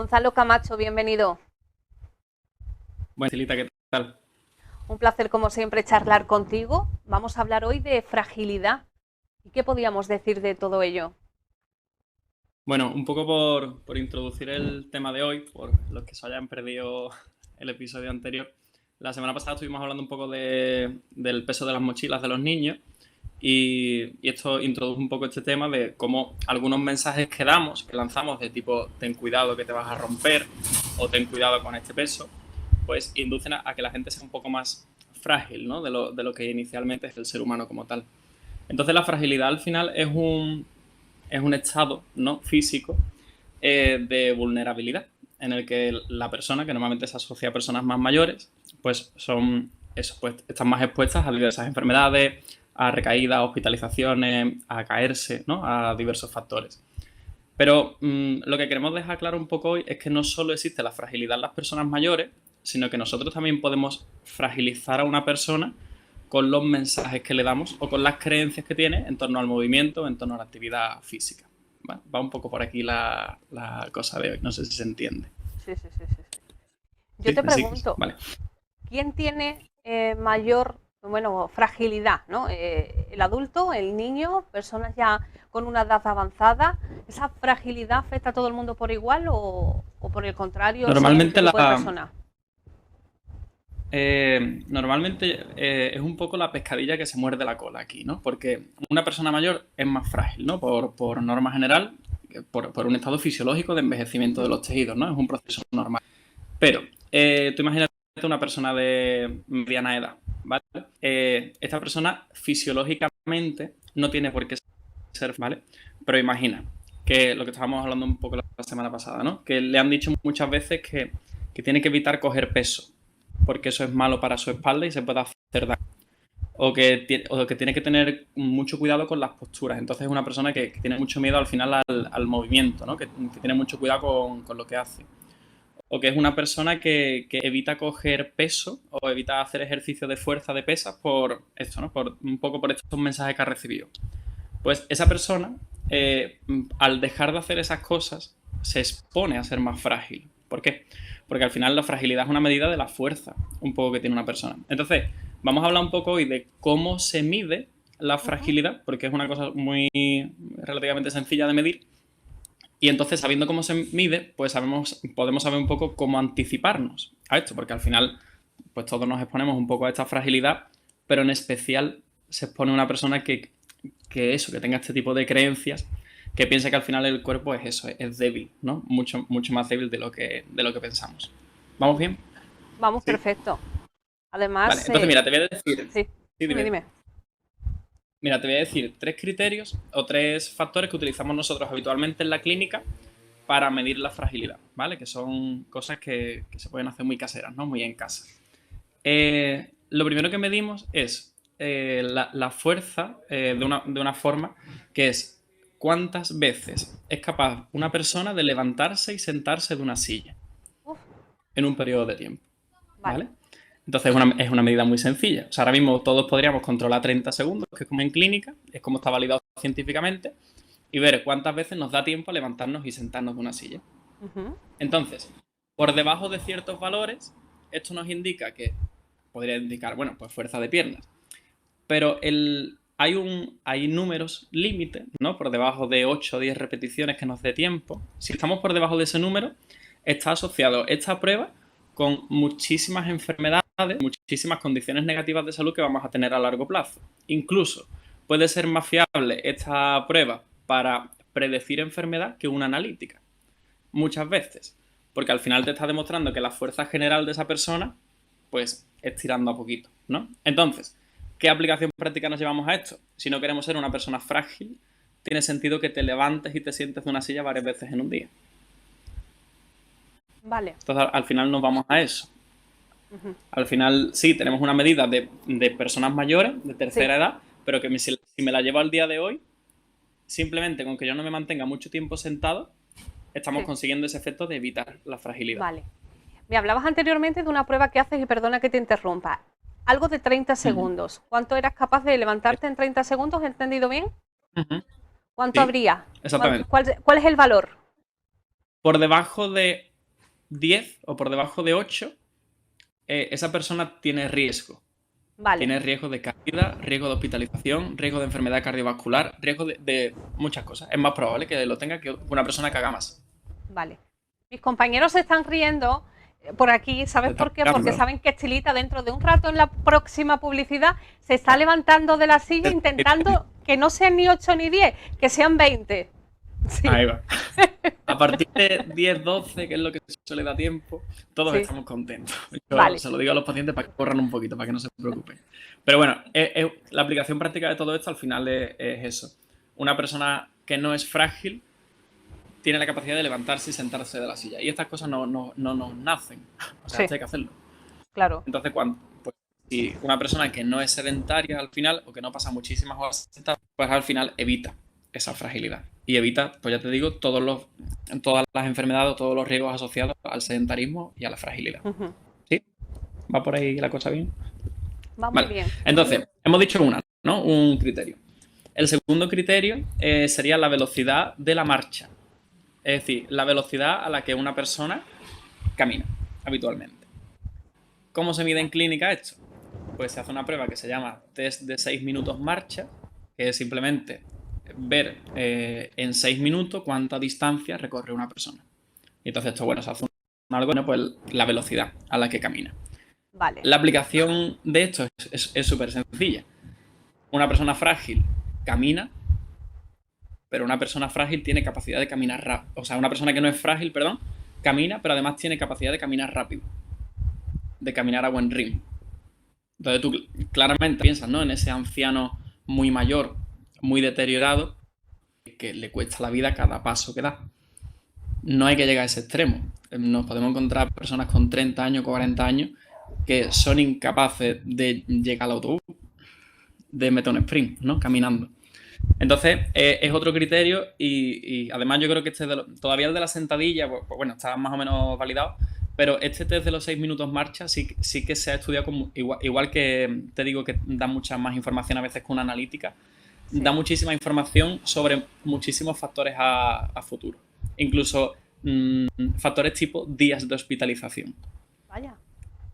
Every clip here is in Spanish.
Gonzalo Camacho, bienvenido. Bueno, Celita, ¿qué tal? Un placer, como siempre, charlar contigo. Vamos a hablar hoy de fragilidad. ¿Y qué podíamos decir de todo ello? Bueno, un poco por introducir el tema de hoy, por los que se hayan perdido el episodio anterior. La semana pasada estuvimos hablando un poco del peso de las mochilas de los niños y esto introduce un poco este tema de cómo algunos mensajes que damos, que lanzamos de tipo ten cuidado que te vas a romper o ten cuidado con este peso, pues inducen a que la gente sea un poco más frágil, ¿no? De lo que inicialmente es el ser humano como tal. Entonces la fragilidad al final es un estado, ¿no?, físico, de vulnerabilidad en el que la persona, que normalmente se asocia a personas más mayores, pues son eso, pues están más expuestas a diversas enfermedades, a recaídas, a hospitalizaciones, a caerse, ¿no?, a diversos factores. Pero lo que queremos dejar claro un poco hoy es que no solo existe la fragilidad en las personas mayores, sino que nosotros también podemos fragilizar a una persona con los mensajes que le damos o con las creencias que tiene en torno al movimiento, en torno a la actividad física. Va un poco por aquí la cosa de hoy, no sé si se entiende. Sí, sí, sí, sí, sí. Yo ¿Sí? te ¿Me sigues? pregunto, Vale. ¿quién tiene mayor, bueno, fragilidad, ¿no? ¿El adulto, el niño, personas ya con una edad avanzada? ¿Esa fragilidad afecta a todo el mundo por igual o por el contrario, según qué Normalmente, tipo de persona? es un poco la pescadilla que se muerde la cola aquí, ¿no? Porque una persona mayor es más frágil, ¿no? Por norma general, por un estado fisiológico de envejecimiento de los tejidos, ¿no? Es un proceso normal. Pero tú imagínate una persona de mediana edad, ¿vale? Esta persona fisiológicamente no tiene por qué ser, ¿vale? Pero imagina que lo que estábamos hablando un poco la semana pasada, ¿no? Que le han dicho muchas veces que tiene que evitar coger peso, porque eso es malo para su espalda y se puede hacer daño. O que tiene que tener mucho cuidado con las posturas. Entonces es una persona que tiene mucho miedo al final al movimiento, ¿no? Que tiene mucho cuidado con lo que hace. O que es una persona que evita coger peso o evita hacer ejercicio de fuerza de pesas por esto, ¿no? Por un poco por estos mensajes que ha recibido. Pues esa persona, al dejar de hacer esas cosas, se expone a ser más frágil. ¿Por qué? Porque al final la fragilidad es una medida de la fuerza, un poco que tiene una persona. Entonces, vamos a hablar un poco hoy de cómo se mide la Ujú. fragilidad, porque es una cosa muy relativamente sencilla de medir. Y entonces, sabiendo cómo se mide, pues podemos saber un poco cómo anticiparnos a esto, porque al final, pues todos nos exponemos un poco a esta fragilidad, pero en especial se expone una persona que tenga este tipo de creencias, que piensa que al final el cuerpo es eso, es débil, ¿no? Mucho, mucho más débil de lo que pensamos. ¿Vamos bien? Vamos, Sí. perfecto. Vale, Además, entonces mira, te voy a decir. sí, Sí, dime, dime. dime. Mira, te voy a decir tres criterios o tres factores que utilizamos nosotros habitualmente en la clínica para medir la fragilidad, ¿vale? Que son cosas que se pueden hacer muy caseras, ¿no? Muy en casa. Lo primero que medimos es la fuerza de una forma que es cuántas veces es capaz una persona de levantarse y sentarse de una silla Uf, en un periodo de tiempo, vale, ¿vale? Entonces es una medida muy sencilla. O sea, ahora mismo todos podríamos controlar 30 segundos, que es como en clínica, es como está validado científicamente, y ver cuántas veces nos da tiempo a levantarnos y sentarnos de una silla. ujú, Entonces, por debajo de ciertos valores, esto nos indica que podría indicar, bueno, pues fuerza de piernas. Pero hay números límite, ¿no? Por debajo de 8 o 10 repeticiones que nos dé tiempo. Si estamos por debajo de ese número, está asociado esta prueba con muchísimas enfermedades, muchísimas condiciones negativas de salud que vamos a tener a largo plazo. Incluso puede ser más fiable esta prueba para predecir enfermedad que una analítica. Muchas veces. Porque al final te está demostrando que la fuerza general de esa persona, pues, es tirando a poquito, ¿no? Entonces, ¿qué aplicación práctica nos llevamos a esto? Si no queremos ser una persona frágil, tiene sentido que te levantes y te sientes de una silla varias veces en un día. vale. Entonces, al final nos vamos a eso. Ujú. Al final, sí, tenemos una medida de personas mayores, de Sí, tercera edad, pero que si me la llevo al día de hoy, simplemente con que yo no me mantenga mucho tiempo sentado, estamos sí, consiguiendo ese efecto de evitar la fragilidad. vale. Me hablabas anteriormente de una prueba que haces y perdona que te interrumpa. Algo de 30 Ujú. segundos. ¿Cuánto eras capaz de levantarte en 30 segundos? ¿He entendido bien? Ujú. ¿Cuánto Sí, habría? exactamente. ¿Cuál es el valor? Por debajo de 10 o por debajo de 8, esa persona tiene riesgo. Vale. Tiene riesgo de caída, riesgo de hospitalización, riesgo de enfermedad cardiovascular, riesgo de muchas cosas. Es más probable que lo tenga que una persona que haga más. Vale. Mis compañeros se están riendo por aquí, ¿sabes por qué? Porque saben que Estilita dentro de un rato en la próxima publicidad se está levantando de la silla intentando que no sean ni 8 ni 10, que sean 20. Sí. Ahí va. A partir de 10, 12, que es lo que suele dar tiempo, todos Sí. estamos contentos. Yo se lo digo a los pacientes para que corran un poquito, para que no se preocupen. Pero bueno, la aplicación práctica de todo esto al final es eso. Una persona que no es frágil tiene la capacidad de levantarse y sentarse de la silla. Y estas cosas no nos nacen. O sea, Sí. hay que hacerlo. Claro. Entonces, pues, si una persona que no es sedentaria al final, o que no pasa muchísimas horas sentada, pues al final evita esa fragilidad. Y evita, pues ya te digo, todas las enfermedades o todos los riesgos asociados al sedentarismo y a la fragilidad. ¿Sí? ¿Va por ahí la cosa bien? Va muy bien. Entonces, hemos dicho un criterio. El segundo criterio sería la velocidad de la marcha. Es decir, la velocidad a la que una persona camina habitualmente. ¿Cómo se mide en clínica esto? Pues se hace una prueba que se llama test de 6 minutos marcha, que es simplemente ver en 6 minutos cuánta distancia recorre una persona. Y entonces esto, se hace algo, pues la velocidad a la que camina. Vale. La aplicación de esto es súper sencilla. Una persona frágil camina, pero una persona frágil tiene capacidad de caminar rápido. O sea, una persona que no es frágil, camina, pero además tiene capacidad de caminar rápido. De caminar a buen ritmo. Entonces tú claramente piensas, ¿no?, en ese anciano muy mayor, muy deteriorado, que le cuesta la vida cada paso que da. No hay que llegar a ese extremo. Nos podemos encontrar personas con 30 años, 40 años, que son incapaces de llegar al autobús, de meter un sprint, ¿no?, caminando. Entonces, es otro criterio y además yo creo que todavía el de la sentadilla, pues bueno, está más o menos validado, pero este test de los 6 minutos marcha sí que se ha estudiado igual que te digo que da mucha más información a veces que una analítica, sí. Da muchísima información sobre muchísimos factores a futuro, incluso factores tipo días de hospitalización. Vaya.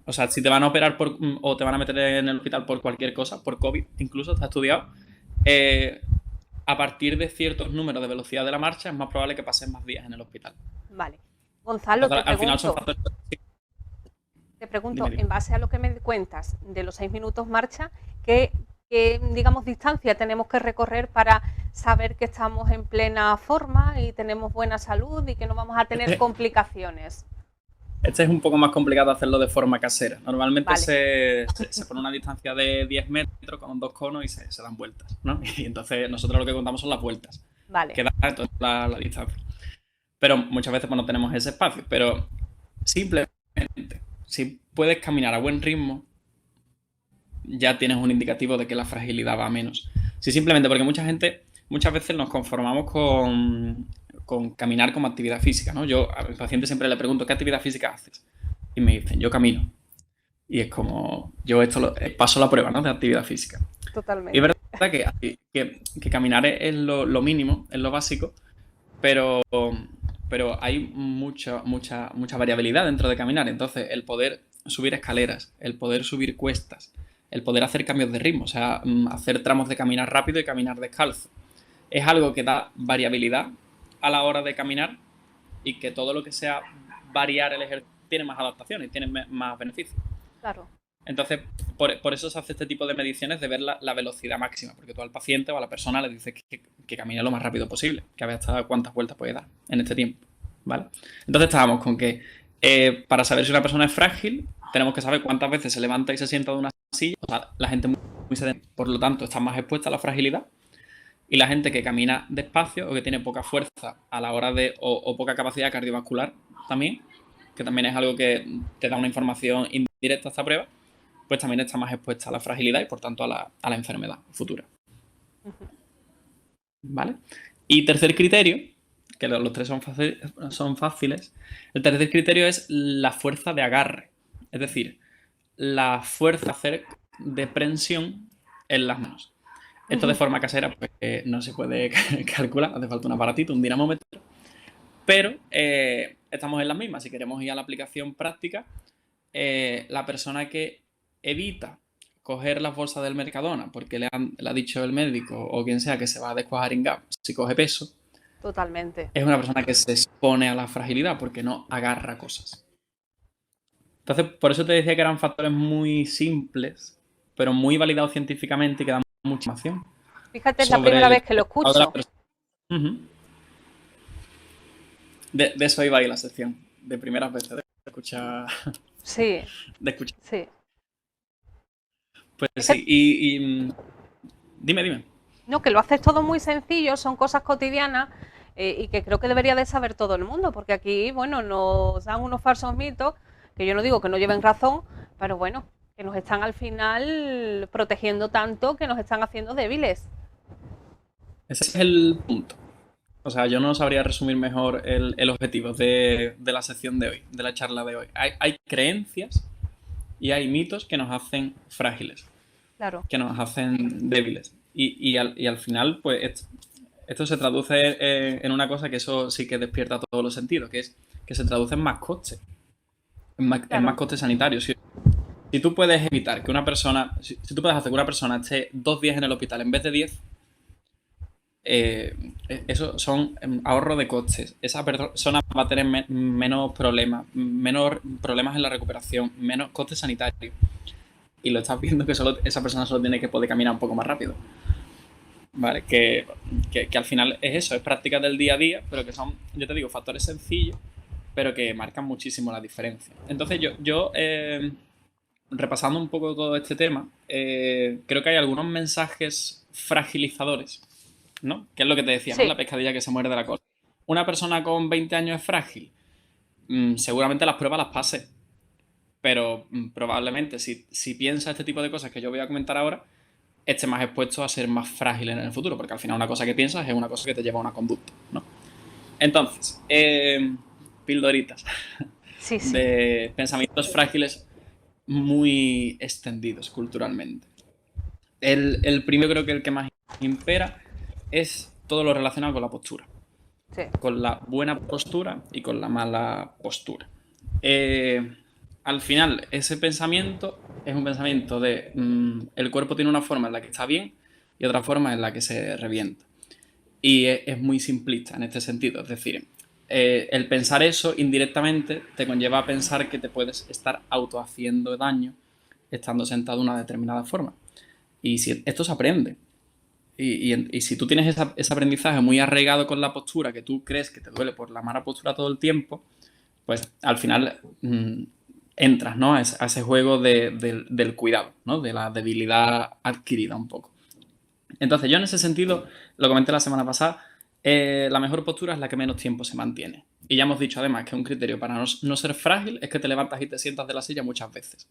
O sea, si te van a operar o te van a meter en el hospital por cualquier cosa, por COVID incluso, está estudiado, a partir de ciertos números de velocidad de la marcha es más probable que pases más días en el hospital. Vale. Gonzalo, entonces, al final son factores... Te pregunto, en base a lo que me cuentas de los 6 minutos marcha, ¿qué digamos, distancia tenemos que recorrer para saber que estamos en plena forma y tenemos buena salud y que no vamos a tener complicaciones? Este es un poco más complicado hacerlo de forma casera. Normalmente se pone una distancia de 10 metros con 2 conos y se dan vueltas, ¿no? Y entonces nosotros lo que contamos son las vueltas. Vale. Que da toda la distancia. Pero muchas veces pues, no tenemos ese espacio. Pero simplemente, si puedes caminar a buen ritmo, ya tienes un indicativo de que la fragilidad va a menos. Si simplemente, porque muchas veces nos conformamos con caminar como actividad física, ¿no? Yo a mis pacientes siempre le pregunto, ¿qué actividad física haces? Y me dicen, yo camino. Y es como, yo paso la prueba, ¿no?, de actividad física. Totalmente. Y es verdad que caminar es lo mínimo, es lo básico, pero hay mucha variabilidad dentro de caminar. Entonces, el poder subir escaleras, el poder subir cuestas, el poder hacer cambios de ritmo, o sea, hacer tramos de caminar rápido y caminar descalzo, es algo que da variabilidad a la hora de caminar y que todo lo que sea variar el ejercicio tiene más adaptaciones, tiene más beneficios. Claro. Entonces, por eso se hace este tipo de mediciones de ver la velocidad máxima, porque tú al paciente o a la persona le dices que camine lo más rápido posible, que a ver hasta cuántas vueltas puede dar en este tiempo, ¿vale? Entonces estábamos con que para saber si una persona es frágil, tenemos que saber cuántas veces se levanta y se sienta de una silla. O sea, la gente muy sedentaria, por lo tanto, está más expuesta a la fragilidad. Y la gente que camina despacio o que tiene poca fuerza a la hora de, o poca capacidad cardiovascular también, que también es algo que te da una información indirecta a esta prueba, pues también está más expuesta a la fragilidad y por tanto a la enfermedad futura. ¿Vale? Y tercer criterio, que los tres son fáciles, el tercer criterio es la fuerza de agarre, es decir, la fuerza de hacer de prensión en las manos. Esto de forma casera pues, no se puede calcular, hace falta un aparatito, un dinamómetro, pero estamos en las mismas. Si queremos ir a la aplicación práctica, la persona que evita coger las bolsas del Mercadona porque le ha dicho el médico o quien sea que se va a descuajaringar si coge peso, Totalmente. es una persona que se expone a la fragilidad porque no agarra cosas. Entonces, por eso te decía que eran factores muy simples, pero muy validados científicamente y que dan mucha información Fíjate, es la sobre primera el vez que lo estado de la escucho. persona. Ujú. De eso iba ahí la sección, de primeras veces, de escuchar. Sí, De escuchar. sí. Pues Es que, sí, y dime. no, que lo haces todo muy sencillo, son cosas cotidianas y que creo que debería de saber todo el mundo, porque aquí, bueno, nos dan unos falsos mitos, que yo no digo que no lleven razón, pero bueno, que nos están al final protegiendo tanto que nos están haciendo débiles. Ese es el punto. O sea, yo no sabría resumir mejor el objetivo de la sección de hoy, de la charla de hoy. Hay creencias y hay mitos que nos hacen frágiles, Claro, que nos hacen débiles. Y al final, pues esto se traduce en una cosa que eso sí que despierta todos los sentidos, que es que se traduce en más costes, en más claro. costes sanitarios. Si tú puedes evitar que una persona, si tú puedes hacer que una persona esté 2 días en el hospital en vez de 10, eso son ahorro de costes. Esa persona va a tener menos problemas en la recuperación, menos costes sanitarios. Y lo estás viendo que esa persona solo tiene que poder caminar un poco más rápido. ¿Vale? Que al final es eso, es prácticas del día a día, pero que son, yo te digo, factores sencillos, pero que marcan muchísimo la diferencia. Entonces yo repasando un poco todo este tema, creo que hay algunos mensajes fragilizadores, ¿no? Que es lo que te decía, ¿no? Sí, La pescadilla que se muerde la cola. Una persona con 20 años es frágil. Seguramente las pruebas las pase, pero probablemente si piensa este tipo de cosas que yo voy a comentar ahora, esté más expuesto a ser más frágil en el futuro, porque al final una cosa que piensas es una cosa que te lleva a una conducta, ¿no? Entonces, pildoritas sí, sí. de pensamientos frágiles muy extendidos culturalmente. El primero, creo que el que más impera, es todo lo relacionado con la postura. Sí. Con la buena postura y con la mala postura. Al final, ese pensamiento es un pensamiento de el cuerpo tiene una forma en la que está bien y otra forma en la que se revienta. Y es muy simplista en este sentido. Es decir, el pensar eso indirectamente te conlleva a pensar que te puedes estar autohaciendo daño estando sentado de una determinada forma. Y si esto se aprende. Y si tú tienes ese aprendizaje muy arraigado con la postura, que tú crees que te duele por la mala postura todo el tiempo, pues al final entras, ¿no? a ese juego del cuidado, ¿no? De la debilidad adquirida un poco. Entonces yo en ese sentido, lo comenté la semana pasada, la mejor postura es la que menos tiempo se mantiene. Y ya hemos dicho además que un criterio para no ser frágil es que te levantas y te sientas de la silla muchas veces.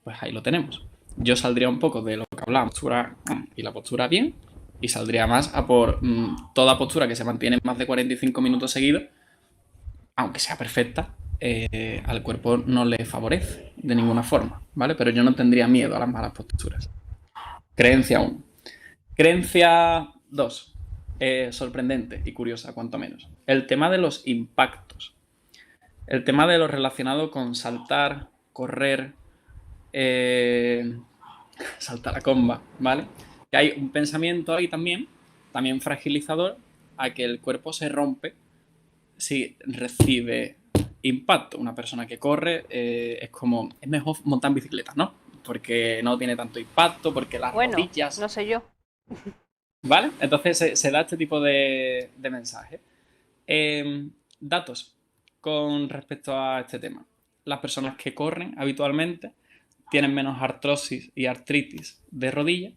Pues ahí lo tenemos. Yo saldría un poco de lo que hablábamos, postura y la postura bien, y saldría más a por toda postura que se mantiene más de 45 minutos seguidos, aunque sea perfecta, al cuerpo no le favorece de ninguna forma, ¿vale? Pero yo no tendría miedo a las malas posturas. Creencia 1. Creencia 2. Sorprendente y curiosa, cuanto menos. El tema de los impactos. El tema de lo relacionado con saltar, correr, saltar a comba, ¿vale? Que hay un pensamiento ahí también fragilizador, a que el cuerpo se rompe si recibe impacto. Una persona que corre es mejor montar en bicicleta, ¿no? Porque no tiene tanto impacto, porque las rodillas... No sé yo. ¿Vale? Entonces se da este tipo de mensajes. Datos con respecto a este tema. Las personas que corren habitualmente tienen menos artrosis y artritis de rodilla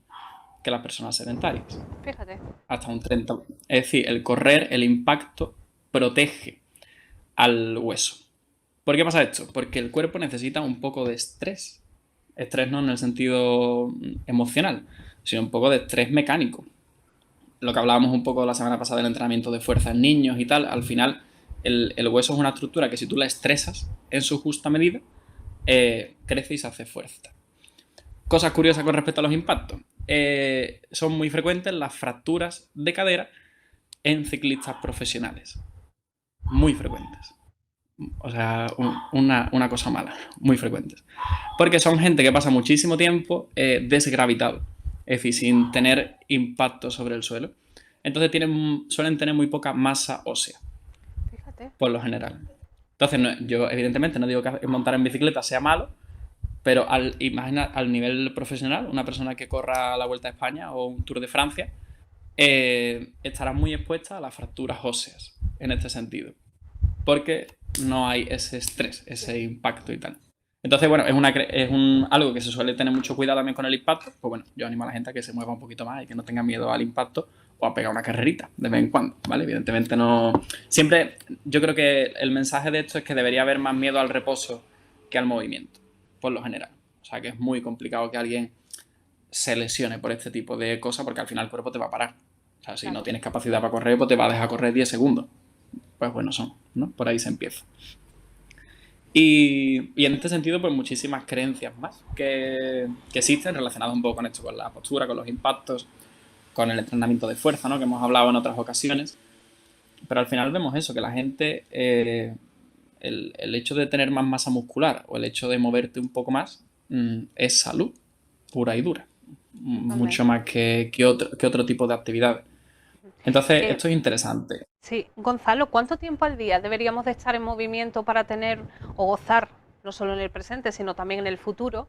que las personas sedentarias. Fíjate. Hasta un 30. Es decir, el correr, el impacto, protege al hueso. ¿Por qué pasa esto? Porque el cuerpo necesita un poco de estrés. Estrés no en el sentido emocional, sino un poco de estrés mecánico. Lo que hablábamos un poco la semana pasada del entrenamiento de fuerza en niños y tal, al final el hueso es una estructura que si tú la estresas en su justa medida, crece y se hace fuerza. Cosas curiosas con respecto a los impactos. Son muy frecuentes las fracturas de cadera en ciclistas profesionales. Muy frecuentes. o sea, una cosa mala, muy frecuentes. Porque son gente que pasa muchísimo tiempo desgravitado, es decir, sin tener impacto sobre el suelo. Entonces suelen tener muy poca masa ósea, Fíjate. por lo general. Entonces, yo evidentemente no digo que montar en bicicleta sea malo, pero imagina al nivel profesional, una persona que corra la Vuelta a España o un Tour de Francia, estará muy expuesta a las fracturas óseas en este sentido, porque no hay ese estrés, ese impacto y tal. Entonces, bueno, algo que se suele tener mucho cuidado también con el impacto. Pues bueno, yo animo a la gente a que se mueva un poquito más y que no tenga miedo al impacto o a pegar una carrerita de vez en cuando, ¿vale? Evidentemente no... Siempre, yo creo que el mensaje de esto es que debería haber más miedo al reposo que al movimiento, por lo general. O sea, que es muy complicado que alguien se lesione por este tipo de cosas porque al final el cuerpo te va a parar. O sea, si no tienes capacidad para correr, pues te va a dejar correr 10 segundos. Pues bueno son, ¿no? Por ahí se empieza. Y en este sentido, pues muchísimas creencias más que existen relacionadas un poco con esto, con la postura, con los impactos, con el entrenamiento de fuerza, ¿no? Que hemos hablado en otras ocasiones. Pero al final vemos eso, que la gente, el hecho de tener más masa muscular o el hecho de moverte un poco más, es salud pura y dura. Mucho más que otro tipo de actividades. Entonces, esto es interesante. Sí, Gonzalo, ¿cuánto tiempo al día deberíamos de estar en movimiento para tener o gozar, no solo en el presente, sino también en el futuro,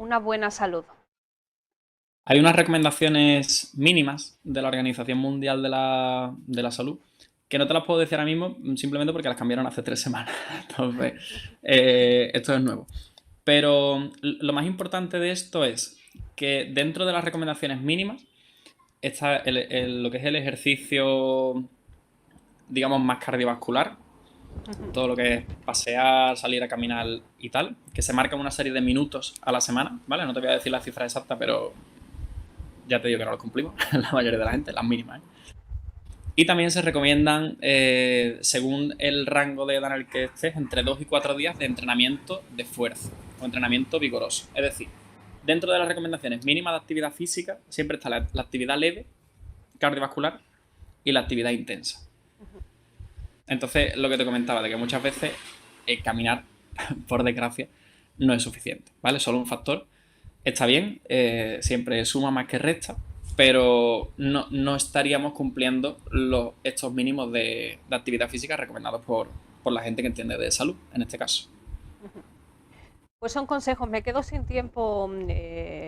una buena salud? Hay unas recomendaciones mínimas de la Organización Mundial de la Salud que no te las puedo decir ahora mismo simplemente porque las cambiaron hace 3 semanas. Entonces, esto es nuevo. Pero lo más importante de esto es que dentro de las recomendaciones mínimas está lo que es el ejercicio, digamos, más cardiovascular, todo lo que es pasear, salir a caminar y tal, que se marca una serie de minutos a la semana, ¿vale? No te voy a decir la cifra exacta, pero ya te digo que no lo cumplimos, la mayoría de la gente, las mínimas, ¿eh? Y también se recomiendan, según el rango de edad en el que estés, entre 2 y 4 días de entrenamiento de fuerza o entrenamiento vigoroso. Es decir, dentro de las recomendaciones mínimas de actividad física siempre está la actividad leve, cardiovascular, y la actividad intensa. Entonces, lo que te comentaba, de que muchas veces caminar, por desgracia, no es suficiente, ¿vale? Solo un factor. Está bien, siempre suma más que resta, pero no estaríamos cumpliendo estos mínimos de actividad física recomendados por la gente que entiende de salud, en este caso. Pues son consejos. Me quedo sin tiempo,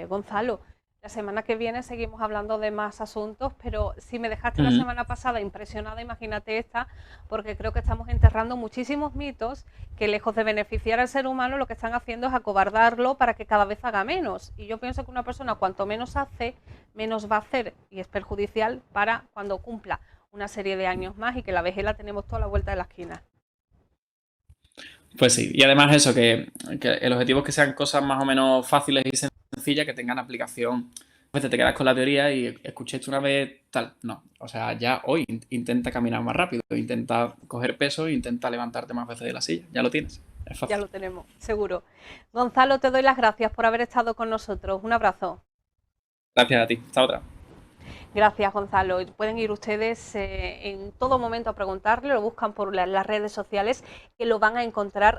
Gonzalo. La semana que viene seguimos hablando de más asuntos, pero si me dejaste la semana pasada impresionada, imagínate esta, porque creo que estamos enterrando muchísimos mitos que, lejos de beneficiar al ser humano, lo que están haciendo es acobardarlo para que cada vez haga menos. Y yo pienso que una persona cuanto menos hace, menos va a hacer, y es perjudicial para cuando cumpla una serie de años más y que la vejez la tenemos toda la vuelta de la esquina. Pues sí, y además eso, que el objetivo es que sean cosas más o menos fáciles y sencillas, que tengan aplicación. A veces te quedas con la teoría y escuché esto una vez, tal. No, o sea, ya hoy intenta caminar más rápido, intenta coger peso, intenta levantarte más veces de la silla. Ya lo tienes, es fácil. Ya lo tenemos, seguro. Gonzalo, te doy las gracias por haber estado con nosotros. Un abrazo. Gracias a ti, hasta otra. Gracias, Gonzalo. Pueden ir ustedes en todo momento a preguntarle, lo buscan por las redes sociales, que lo van a encontrar